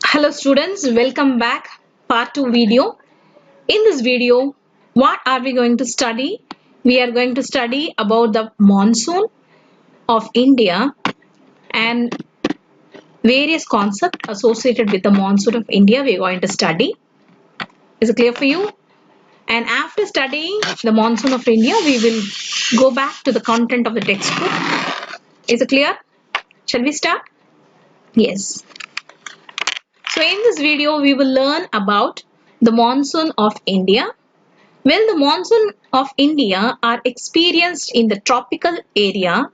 Hello students, welcome back. Part 2 video. In this video, what are we going to study? We are going to study about the monsoon of India and various concepts associated with the monsoon of India we are going to study. Is it clear for you? And after studying the monsoon of India, we will go back to the content of the textbook. Is it clear? Shall we start? Yes. So in this video, we will learn about the monsoon of India. Well, the monsoon of India are experienced in the tropical area,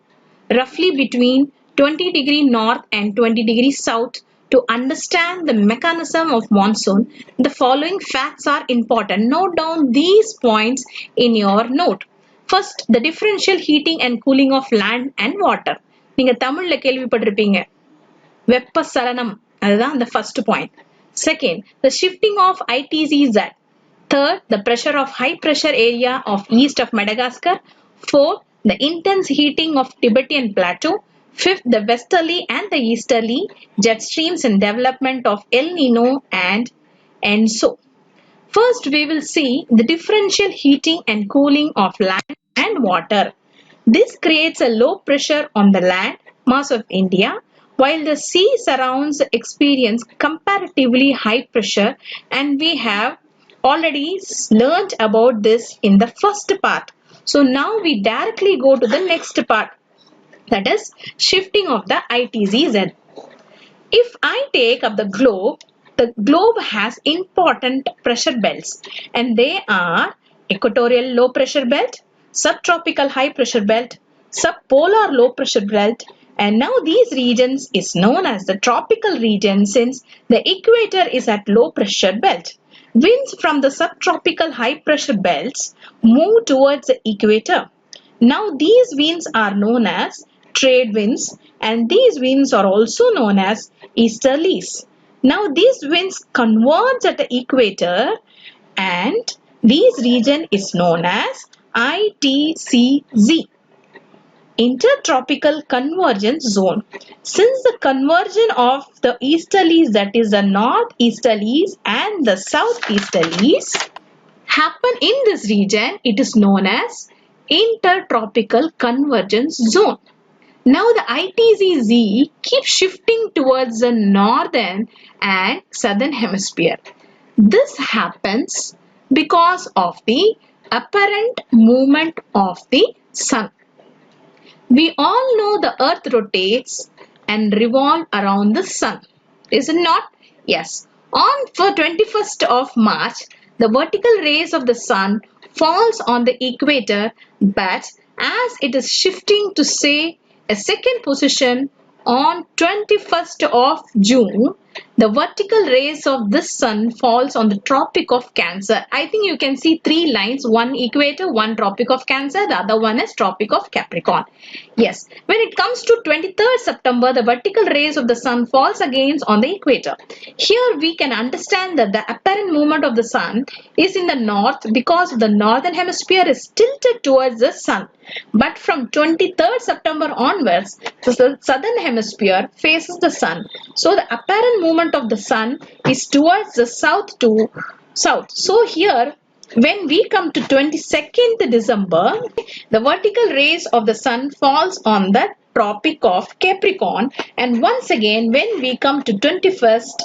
roughly between 20 degree north and 20 degree south. To understand the mechanism of monsoon, the following facts are important. Note down these points in your note. First, the differential heating and cooling of land and water. நீங்க தமிழ்ல கேள்விப்பட்டிருப்பீங்க வெப்ப சலனம் அதுதான் the first point. Second, the shifting of ITZZ. Third, the pressure of high pressure area of east of Madagascar. Fourth, the intense heating of Tibetan plateau. Fifth, the westerly and the easterly jet streams and development of El Nino and so. First, we will see the differential heating and cooling of land and water. This creates a low pressure on the land mass of India, while the sea surrounds experience comparatively high pressure, and we have already learned about this in the first part. So now we directly go to the next part, that is shifting of the ITZZ. If I take up the globe has important pressure belts, and they are equatorial low pressure belt, subtropical high pressure belt, subpolar low pressure belt, and now these regions is known as the tropical region since the equator is at low pressure belt. Winds from the subtropical high pressure belts move towards the equator. Now these winds are known as trade winds, and these winds are also known as easterlies. Now these winds converge at the equator, and this region is known as ITCZ, Intertropical Convergence Zone. Since the convergence of the easterlies, that is the northeasterlies and the southeasterlies, happen in this region, it is known as Intertropical Convergence Zone. Now the ITZZ keeps shifting towards the northern and southern hemisphere. This happens because of the apparent movement of the sun. We all know the earth rotates and revolves around the sun. Is it not? Yes. On 21st of March, the vertical rays of the sun falls on the equator, but as it is shifting to say a second position on 21st of June, the vertical rays of this sun falls on the Tropic of Cancer. I think you can see three lines, one equator, one Tropic of Cancer, the other one is Tropic of Capricorn. Yes, when it comes to 23rd September, the vertical rays of the sun falls again on the equator. Here we can understand that the apparent movement of the sun is in the north because the northern hemisphere is tilted towards the sun. But from 23rd September onwards, the southern hemisphere faces the sun. So the apparent movement of the sun is towards the south to south. So here, when we come to 22nd December, the vertical rays of the sun falls on the Tropic of Capricorn, and once again when we come to 21st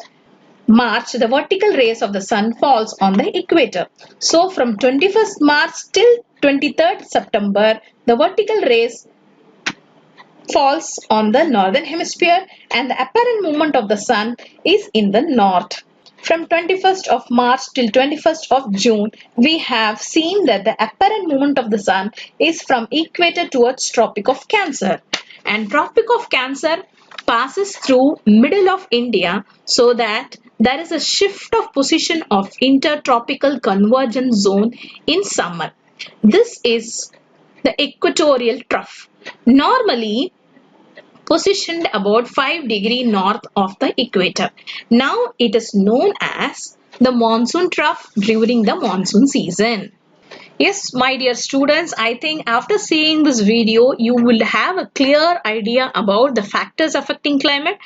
March, the vertical rays of the sun falls on the equator. So from 21st March till 23rd September, the vertical rays falls on the northern hemisphere and the apparent movement of the sun is in the north. From 21st of March till 21st of June, we have seen that the apparent movement of the sun is from equator towards Tropic of Cancer, and Tropic of Cancer passes through middle of India, so that there is a shift of position of intertropical convergence zone in summer. This is the equatorial trough, normally positioned about 5 degree north of the equator. Now it is known as the monsoon trough during the monsoon season. Yes, my dear students, I think after seeing this video, you will have a clear idea about the factors affecting climate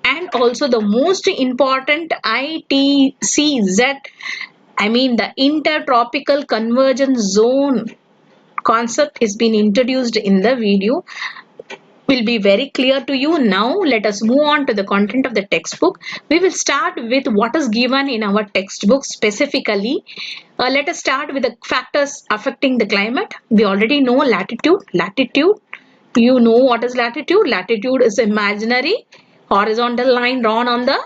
and also the most important ITCZ, I mean the Intertropical Convergence Zone concept is being introduced in the video will be very clear to you. Now let us move on to the content of the textbook. We will start with what is given in our textbook specifically. Let us start with the factors affecting the climate. We already know latitude. Latitude, you know what is latitude? Latitude is imaginary horizontal line drawn on the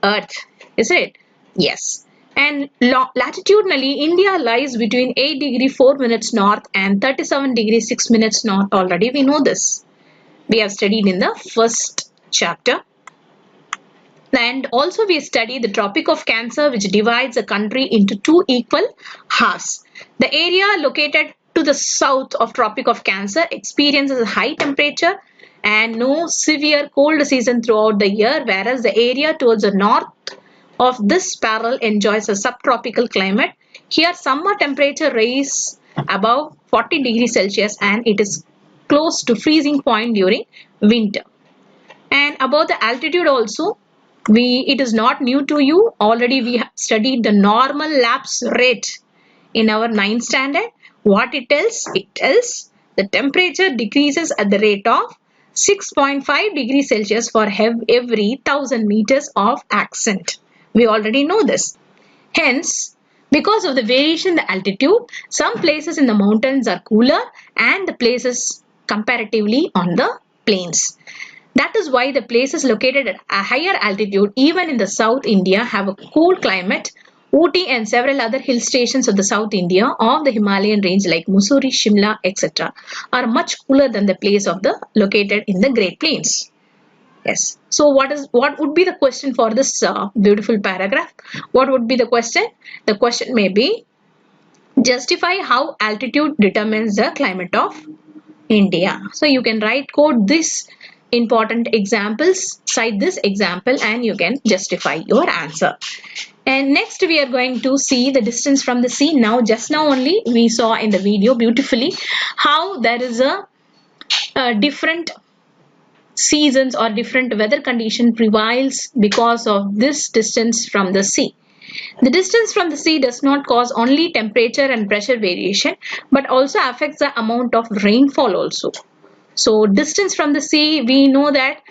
earth, is it? Yes. And latitudinally, India lies between 8 degree 4 minutes north and 37 degree 6 minutes north. Already we know this. We have studied in the first chapter. And also we study the Tropic of Cancer, which divides the country into two equal halves. The area located to the south of Tropic of Cancer experiences a high temperature and no severe cold season throughout the year, whereas the area towards the north of this parallel enjoys a subtropical climate. Here summer temperature rises above 40 degrees Celsius and it is close to freezing point during winter. And about the altitude also, it is not new to you. Already we have studied the normal lapse rate in our 9th standard. What it tells? It tells the temperature decreases at the rate of 6.5 degrees Celsius for every 1000 meters of ascent. We already know this. Hence, because of the variation in the altitude, some places in the mountains are cooler and the places comparatively on the plains. That is why the places located at a higher altitude, even in the South India, have a cool climate. Ooty and several other hill stations of the South India of the Himalayan range like Mussoorie, Shimla, etc. are much cooler than the place of the located in the Great Plains. Yes. So what would be the question for this beautiful paragraph? What would be the question? The question may be, justify how altitude determines the climate of India. So you can quote this important examples, cite this example and you can justify your answer. And next we are going to see the distance from the sea. Now just now only we saw in the video beautifully how there is a different seasons or different weather condition prevails because of this distance from the sea. The distance from the sea does not cause only temperature and pressure variation but also affects the amount of rainfall also. So distance from the sea, we know that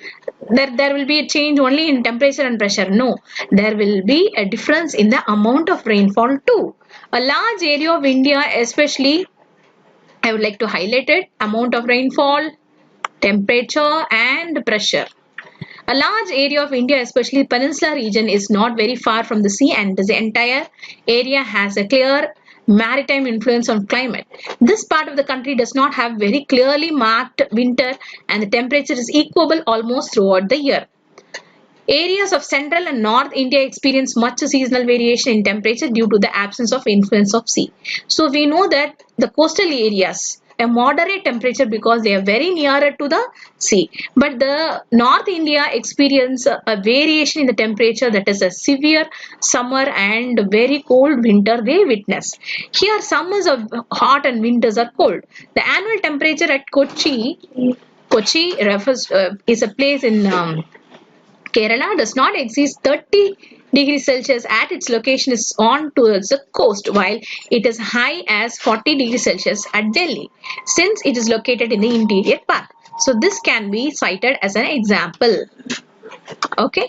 there will be a change only in temperature and pressure. No, there will be a difference in the amount of rainfall too. A large area of India, especially, I would like to highlight it, amount of rainfall, temperature and pressure. A large area of India, especially peninsular region, is not very far from the sea and the entire area has a clear maritime influence on climate. This part of the country does not have very clearly marked winter and the temperature is equable almost throughout the year. Areas of central and north India experience much seasonal variation in temperature due to the absence of influence of sea. So we know that the coastal areas, a moderate temperature because they are very nearer to the sea. But the North India experience a variation in the temperature, that is a severe summer and very cold winter they witness. Here summers are hot and winters are cold. The annual temperature at Kochi is a place in Kerala does not exceed 30 degrees Celsius at its location is on towards the coast, while it is high as 40 degrees Celsius at Delhi, since it is located in the interior part. So this can be cited as an example. Okay.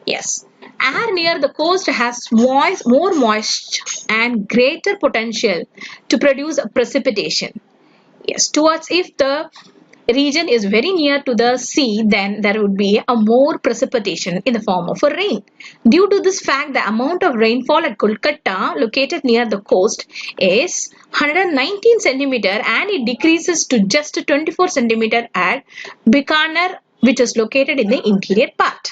Yes. Air near the coast has more moist and greater potential to produce precipitation. Yes, towards if the region is very near to the sea, then there would be a more precipitation in the form of a rain. Due to this fact, the amount of rainfall at Kolkata, located near the coast, is 119 centimeter and it decreases to just 24 centimeter at Bikaner, which is located in the interior part.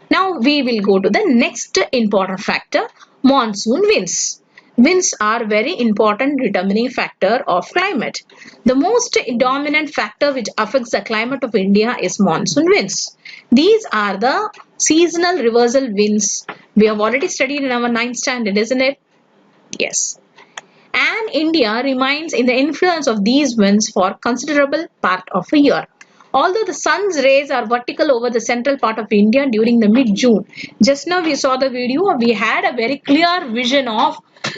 Now we will go to the next important factor, monsoon winds. Winds are very important determining factor of climate. The most dominant factor which affects the climate of India is monsoon winds. These are the seasonal reversal winds. We have already studied in our 9th standard, isn't it? Yes. and India remains in the influence of these winds for considerable part of a year. Although the sun's rays are vertical over the central part of India during the mid-June, just now we saw the video, we had a very clear vision of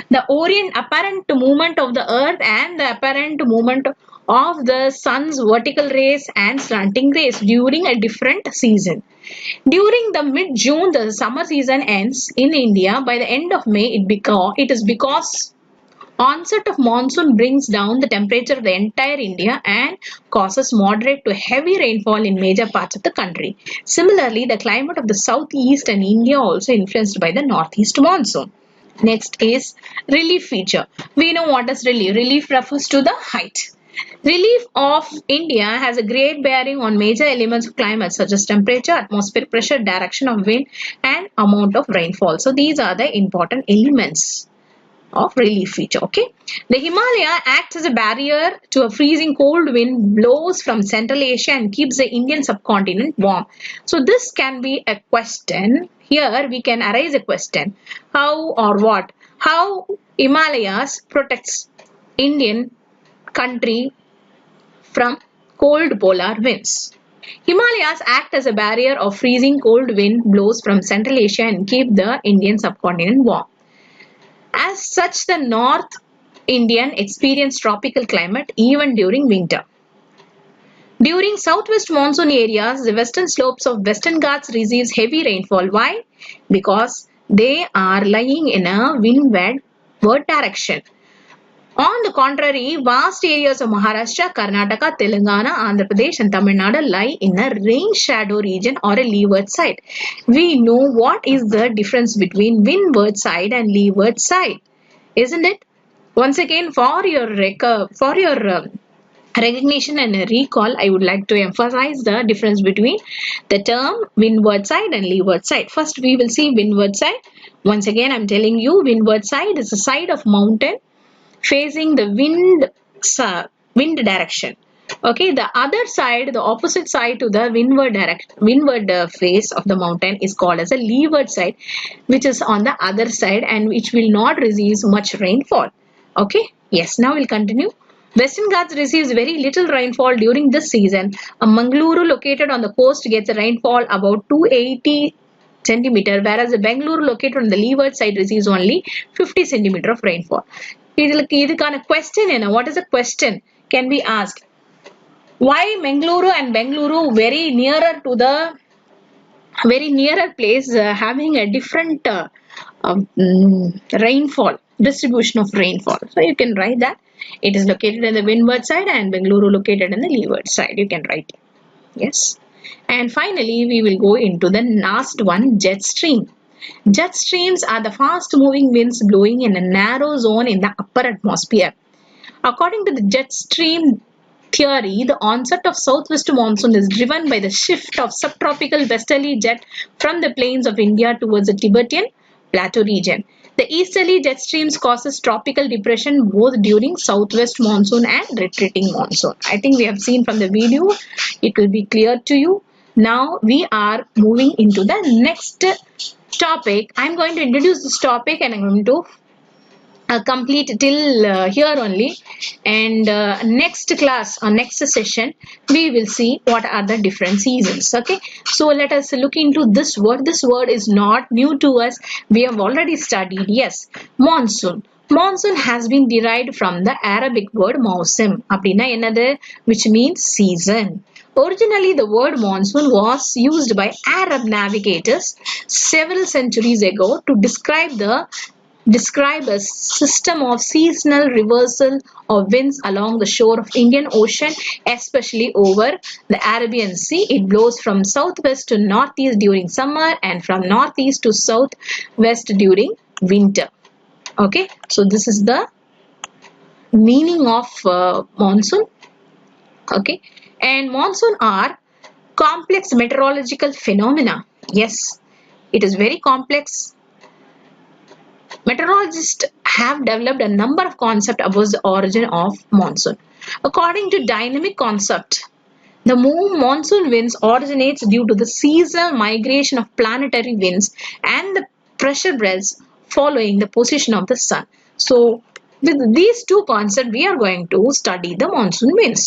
the orient apparent movement of the earth and the apparent movement of the sun's vertical rays and slanting rays during a different season. During the mid-June, the summer season ends in India. By the end of May, it is because onset of monsoon brings down the temperature of the entire India and causes moderate to heavy rainfall in major parts of the country. Similarly, the climate of the southeast and India also influenced by the northeast monsoon. Next is relief feature. We know what is relief. Relief refers to the height. Relief of India has a great bearing on major elements of climate such as temperature, atmospheric pressure, direction of wind and amount of rainfall. So these are the important elements of relief feature. Okay, the Himalaya acts as a barrier to a freezing cold wind blows from Central Asia and keeps the Indian subcontinent warm. So this can be a question. Here we can arise a question: how or what? How Himalayas protects Indian country from cold polar winds? Himalayas act as a barrier of freezing cold wind blows from Central Asia and keep the Indian subcontinent warm. As such, the North Indian experience tropical climate even during winter. During southwest monsoon areas, the western slopes of Western Ghats receives heavy rainfall. Why? Because they are lying in a windward direction. On the contrary, vast areas of Maharashtra, Karnataka, Telangana, Andhra Pradesh and Tamil Nadu lie in a rain shadow region or a leeward side. We know what is the difference between windward side and leeward side, isn't it? Once again, for your recognition and recall, I would like to emphasize the difference between the term windward side and leeward side. First, we will see windward side. Once again, I am telling you, windward side is a side of mountain facing the wind direction. Okay, the other side, the opposite side to the windward face of the mountain is called as a leeward side, which is on the other side and which will not receive much rainfall. Okay, yes, now we'll continue. Western Ghats receives very little rainfall during this season. Mangaluru, located on the coast, gets a rainfall about 280 centimeter, whereas the Bengaluru, located on the leeward side, receives only 50 centimeter of rainfall. இதுக்கான question என்ன? What is the question can be asked? Why Mangaluru and Bengaluru very nearer place having a different rainfall, distribution of rainfall? So you can write that it is located in the windward side and Bengaluru located in the leeward side. You can write. Yes. And finally, we will go into the last one, jet stream. Jet streams are the fast-moving winds blowing in a narrow zone in the upper atmosphere. According to the jet stream theory, the onset of southwest monsoon is driven by the shift of subtropical westerly jet from the plains of India towards the Tibetan Plateau region. The easterly jet streams causes tropical depression both during southwest monsoon and retreating monsoon. I think we have seen from the video. It will be clear to you. Now we are moving into the next topic. I'm going to introduce this topic and I'm going to complete till here only, and next class or next session we will see what are the different seasons. Okay, so let us look into this word. This word is not new to us. We have already studied. Yes, monsoon. Monsoon has been derived from the Arabic word mausim, அப்படினா என்னது, which means season. Originally, the word monsoon was used by Arab navigators several centuries ago to describe a system of seasonal reversal of winds along the shore of Indian Ocean, especially over the Arabian Sea. It blows from southwest to northeast during summer and from northeast to southwest during winter. Okay, so this is the meaning of monsoon. Okay, and monsoon are complex meteorological phenomena. Yes, it is very complex. Meteorologists have developed a number of concepts about the origin of monsoon. According to dynamic concept, the monsoon winds originates due to the seasonal migration of planetary winds and the pressure belts following the position of the sun. So With these two concepts, we are going to study the monsoon winds.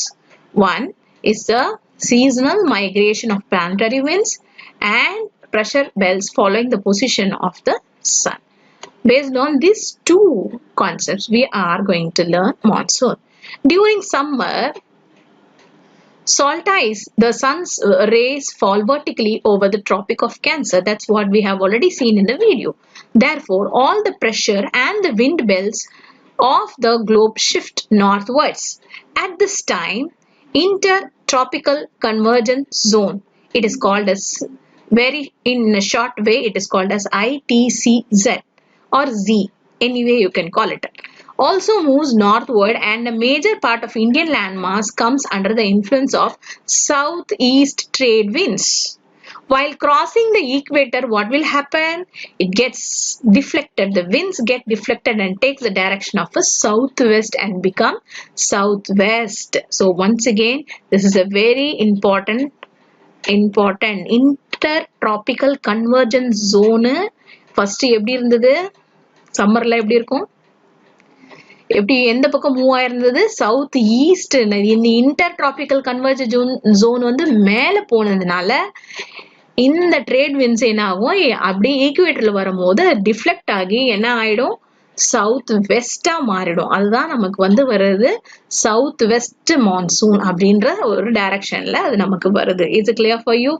One is the seasonal migration of planetary winds and pressure belts following the position of the sun. Based on these two concepts, we are going to learn monsoon. During summer solstice, the sun's rays fall vertically over the Tropic of Cancer. That's what we have already seen in the video. Therefore, all the pressure and the wind belts of the globe shift northwards. At this time, intertropical convergence zone, it is called as, very in a short way, it is called as ITCZ or Z, anyway you can call it, also moves northward, and a major part of Indian landmass comes under the influence of southeast trade winds. While crossing the equator, what will happen? It gets deflected. The winds get deflected and takes the direction of a southwest and become southwest. So once again, this is a very important intertropical convergence zone. First எப்படி இருந்தது? சம்மர்ல எப்படி இருக்கும்? எப்படி எந்த பக்கம் move ஆயிருந்தது? South east. இந்த இன்டர்ட்ராபிக்கல் converge zone வந்து மேல போனதுனால இந்த ட்ரேட் விண்ட்ஸ் என்ன ஆகும், அப்படியே ஈக்குவேட்டர்ல வரும்போது டிஃப்ளெக்ட் ஆகி என்ன ஆயிடும், சவுத் வெஸ்டா மாறிடும். அதுதான் நமக்கு வந்து வருது சவுத் வெஸ்ட் மான்சூன் அப்படின்ற ஒரு டைரக்ஷன்ல அது நமக்கு வருது. Is it clear for you?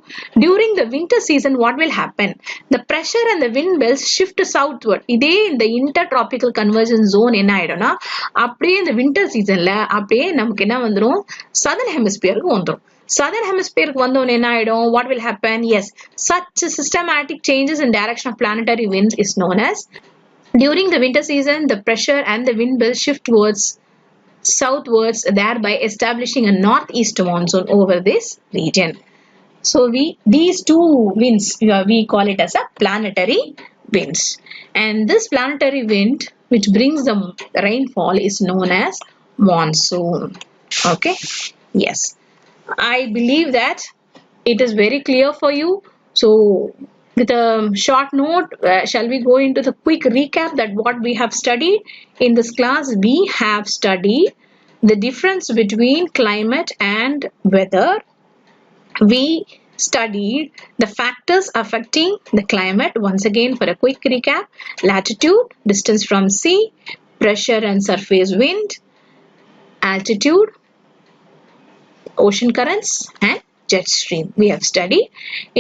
During the winter season what will happen? The pressure and the wind belts shift southward. இதே இந்த இன்டர் டிராபிக்கல் கன்வர்ஜன் ஜோன் என்ன ஆயிடும்னா அப்படியே இந்த வின்டர் சீசன்ல அப்படியே நமக்கு என்ன வந்துடும், சதர்ன் ஹெமிஸ்பியருக்கு வந்துடும். Southern hemisphere vandone enna aidum, what will happen? Yes, such systematic changes in direction of planetary winds is known as, during the winter season, the pressure and the wind will shift towards southwards, thereby establishing a northeast monsoon over this region. So these two winds, we call it as a planetary winds, and this planetary wind which brings the rainfall is known as monsoon. Okay, yes, I believe that it is very clear for you. So with a short note, shall we go into the quick recap that what we have studied in this class? We have studied the difference between climate and weather. We studied the factors affecting the climate. Once again, for a quick recap: latitude, distance from sea, pressure and surface wind, altitude, ocean currents, and jet stream. We have studied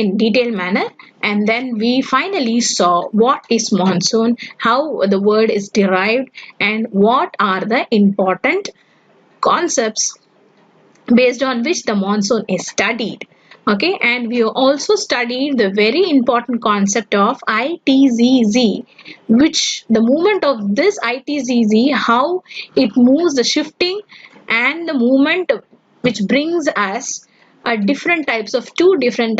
in detailed manner, and then we finally saw what is monsoon, how the word is derived, and what are the important concepts based on which the monsoon is studied. Okay, and we also studied the very important concept of ITZZ, which the movement of this ITZZ, how it moves, the shifting and the movement which brings us two different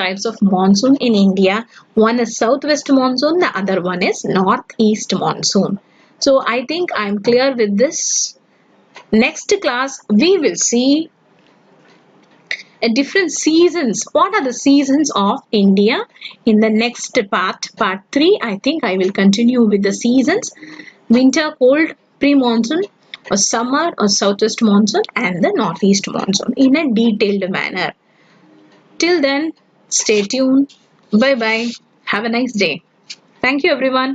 types of monsoon in India. One is southwest monsoon, the other one is northeast monsoon. So I think I am clear with this. Next class we will see different seasons. What are the seasons of India? In the next part 3, I think I will continue with the seasons: winter, cold, pre-monsoon, or summer or southwest monsoon, and the northeast monsoon in a detailed manner. Till then, stay tuned. Bye bye. Have a nice day. Thank you everyone.